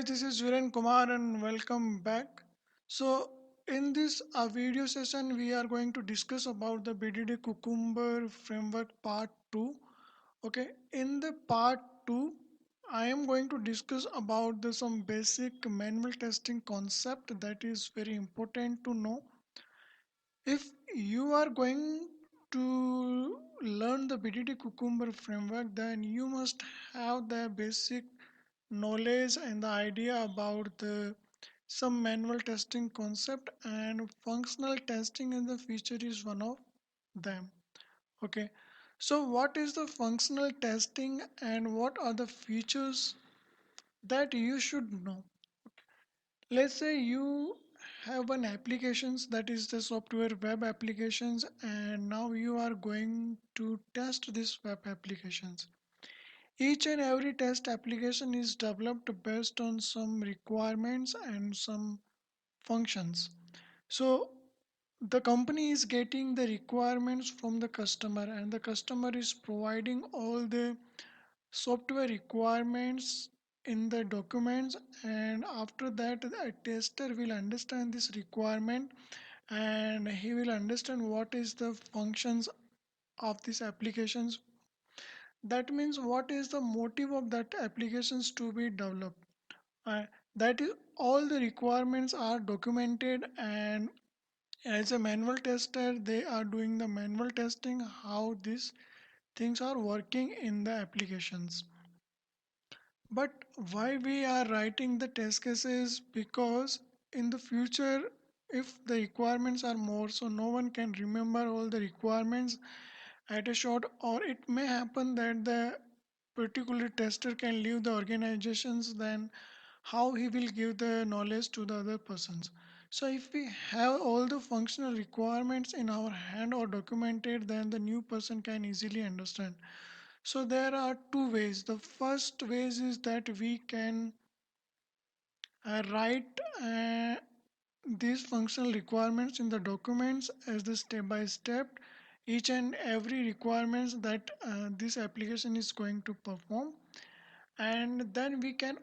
guys, this is Viren Kumar and welcome back. So, in this video session, we are going to discuss about the BDD Cucumber Framework Part 2. Okay, in the Part 2, I am going to discuss about some basic manual testing concept that is very important to know. If you are going to learn the BDD Cucumber Framework, then you must have the basic knowledge and the idea about the some manual testing concept, and functional testing in the future is one of them. Okay, so what is the functional testing and what are the features that you should know? Let's say you have an applications that is the software web applications, and now you are going to test these web applications. Each and every test application is developed based on some requirements and some functions. So the company is getting the requirements from the customer, and the customer is providing all the software requirements in the documents, and after that a tester will understand this requirement, and he will understand what is the functions of these applications. That means what is the motive of that applications to be developed. uh, that is all the requirements are documented, and as a manual tester they are doing the manual testing how these things are working in the applications. But why we are writing the test cases? Because in the future, if the requirements are more, so no one can remember all the requirements at a shot, or it may happen that the particular tester can leave the organizations, then how he will give the knowledge to the other persons. So if we have all the functional requirements in our hand or documented, then the new person can easily understand. So there are two ways. The first ways is that we can write these functional requirements in the documents as the step by step each and every requirements that this application is going to perform, and then we can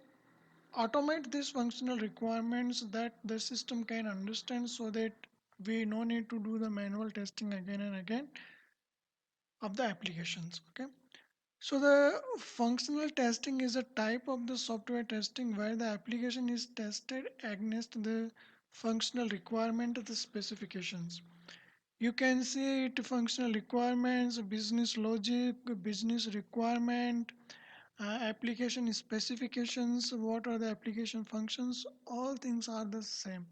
automate these functional requirements that the system can understand, so that we no need to do the manual testing again and again of the applications. Okay, so the functional testing is a type of the software testing where the application is tested against the functional requirement of the specifications. You can see it functional requirements, business logic, business requirement, application specifications, what are the application functions, all things are the same.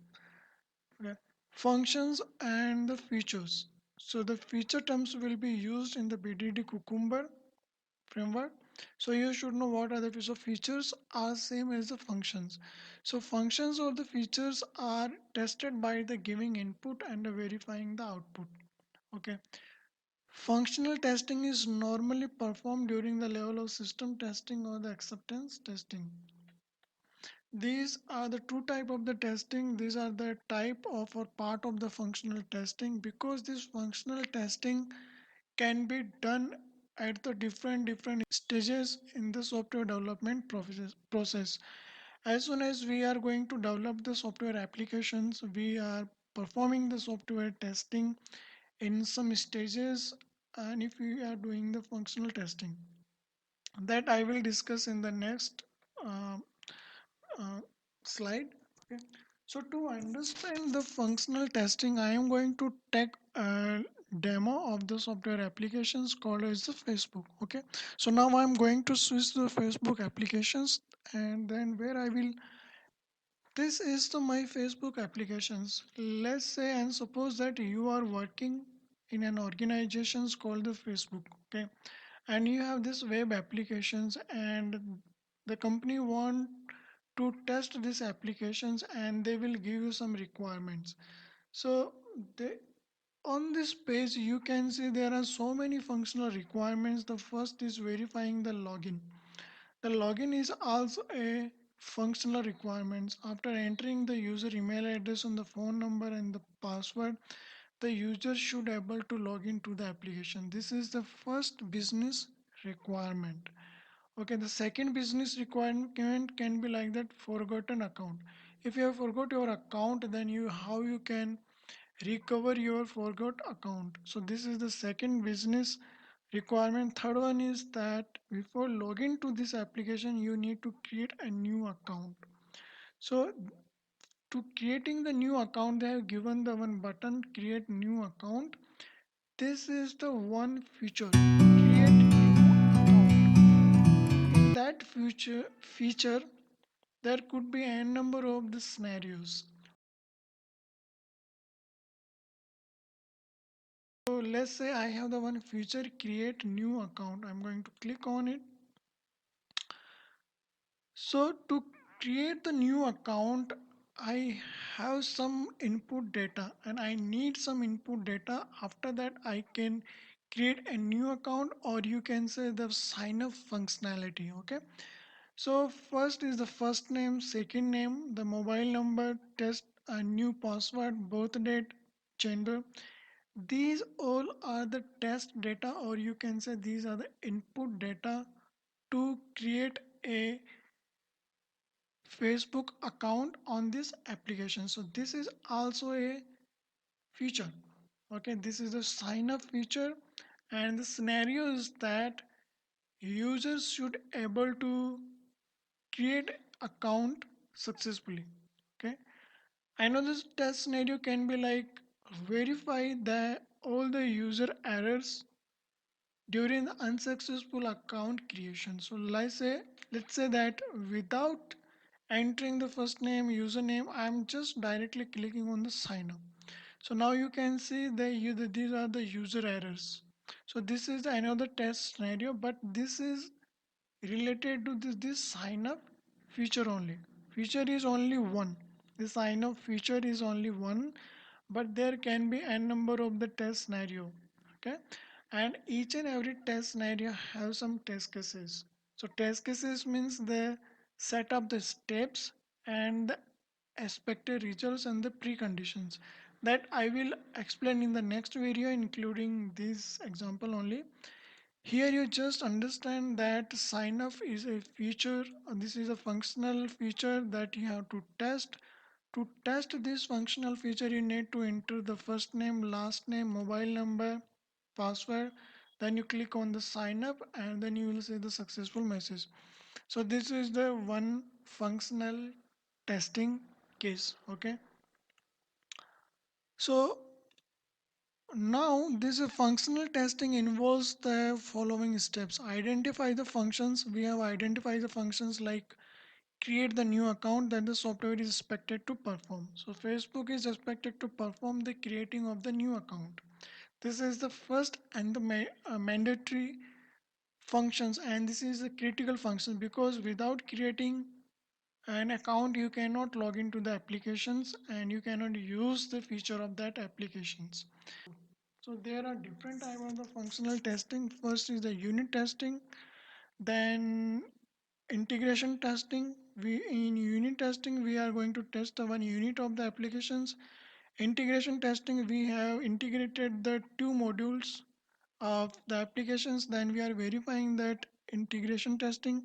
Okay. Functions and the features. So the feature terms will be used in the BDD Cucumber framework. So you should know what are the features. So features are same as the functions. So functions or the features are tested by the giving input and verifying the output. Okay. Functional testing is normally performed during the level of system testing or the acceptance testing. These are the two type of the testing. These are the type of or part of the functional testing, because this functional testing can be done at the different stages in the software development process. As soon as we are going to develop the software applications, we are performing the software testing in some stages, and if we are doing the functional testing, that I will discuss in the next uh, uh, slide. Okay. So to understand the functional testing, I am going to take a demo of the software applications called as the Facebook. Okay. So now I'm going to switch the Facebook applications, and then where I will, this is the my Facebook applications. Let's say and suppose that you are working in an organization called the Facebook. Okay. And you have this web applications, and the company want to test these applications, and they will give you some requirements. So they, on this page you can see there are so many functional requirements. The first is verifying the login. The login is also a functional requirements. After entering the user email address and the phone number and the password, the user should able to log into the application. This is the first business requirement. Okay, the second business requirement can be like that forgotten account. If you have forgot your account, then you how you can recover your forgot account. So this is the second business requirement. Third one is that before login to this application, you need to create a new account. So to creating the new account, they have given the one button create new account. This is the one feature create new account. In that feature there could be n number of the scenarios. So let's say I have the one feature create new account. I'm going to click on it. So to create the new account, I have some input data and I need some input data. After that, I can create a new account, or you can say the sign up functionality. Okay. So first is the first name, second name, the mobile number, test a new password, birth date, gender. These all are the test data, or you can say these are the input data to create a Facebook account on this application. So this is also a feature. Okay, this is the sign up feature, and the scenario is that users should able to create account successfully. Okay, I know this test scenario can be like verify that all the user errors during the unsuccessful account creation. So let's say that without entering the first name username, I'm just directly clicking on the sign up. So now you can see these are the user errors. So this is another test scenario, but this is related to this sign up feature only. Feature is only one. The sign up feature is only one, but there can be n number of the test scenario. Okay, and each and every test scenario have some test cases. So test cases means they set up the steps and the expected results and the preconditions that I will explain in the next video, including this example only. Here you just understand that sign up is a feature. This is a functional feature that you have to test. To test this functional feature, you need to enter the first name, last name, mobile number, password. Then you click on the sign up and then you will see the successful message. So this is the one functional testing case. Okay. So now, this functional testing involves the following steps. Identify the functions. We have identified the functions like create the new account that the software is expected to perform. So, Facebook is expected to perform the creating of the new account. This is the first and the mandatory functions, and this is a critical function because without creating an account, you cannot log into the applications and you cannot use the feature of that applications. So there are different type of the functional testing. First is the unit testing, then integration testing. We in unit testing we are going to test the one unit of the applications. Integration testing we have integrated the two modules of the applications. Then we are verifying that integration testing.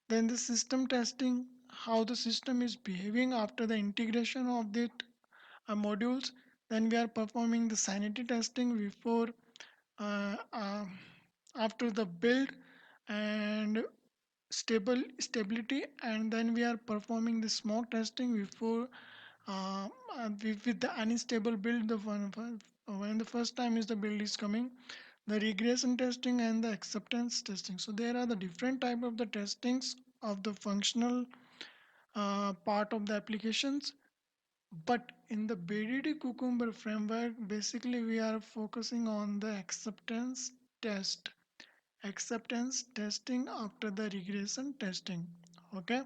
Then the system testing, how the system is behaving after the integration of the modules. Then we are performing the sanity testing before uh, uh, after the build and stability, and then we are performing the smoke testing before with the unstable build the when the first time is the build is coming, the regression testing and the acceptance testing. So there are the different type of the testings of the functional part of the applications. But in the BDD Cucumber framework, basically we are focusing on the acceptance testing after the regression testing. Okay.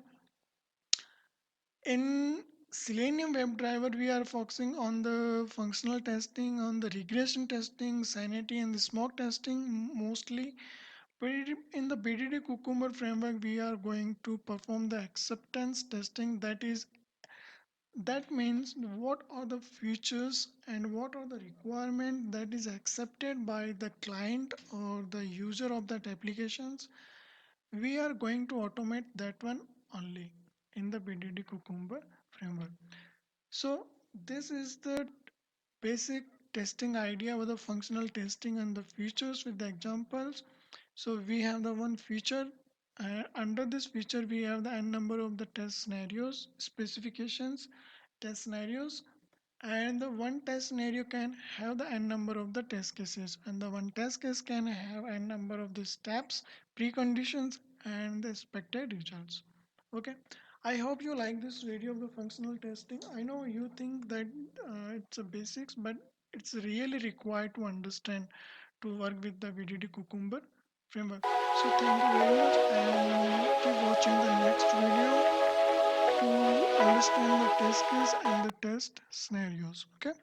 In Selenium WebDriver, we are focusing on the functional testing, on the regression testing, sanity, and the smoke testing mostly. But in the BDD Cucumber framework, we are going to perform the acceptance testing. That means what are the features and what are the requirement that is accepted by the client or the user of that applications we are going to automate that one only in the BDD Cucumber framework. So this is the basic testing idea with the functional testing and the features with the examples. So we have the one feature. Under this feature, we have the n number of the test scenarios, specifications, test scenarios, and the one test scenario can have the n number of the test cases, and the one test case can have n number of the steps, preconditions, and the expected results. Okay, I hope you like this video of the functional testing. I know you think that it's a basics, but it's really required to understand to work with the VDD Cucumber framework. So thank you very much and keep watching the next video to understand the test case and the test scenarios. Okay.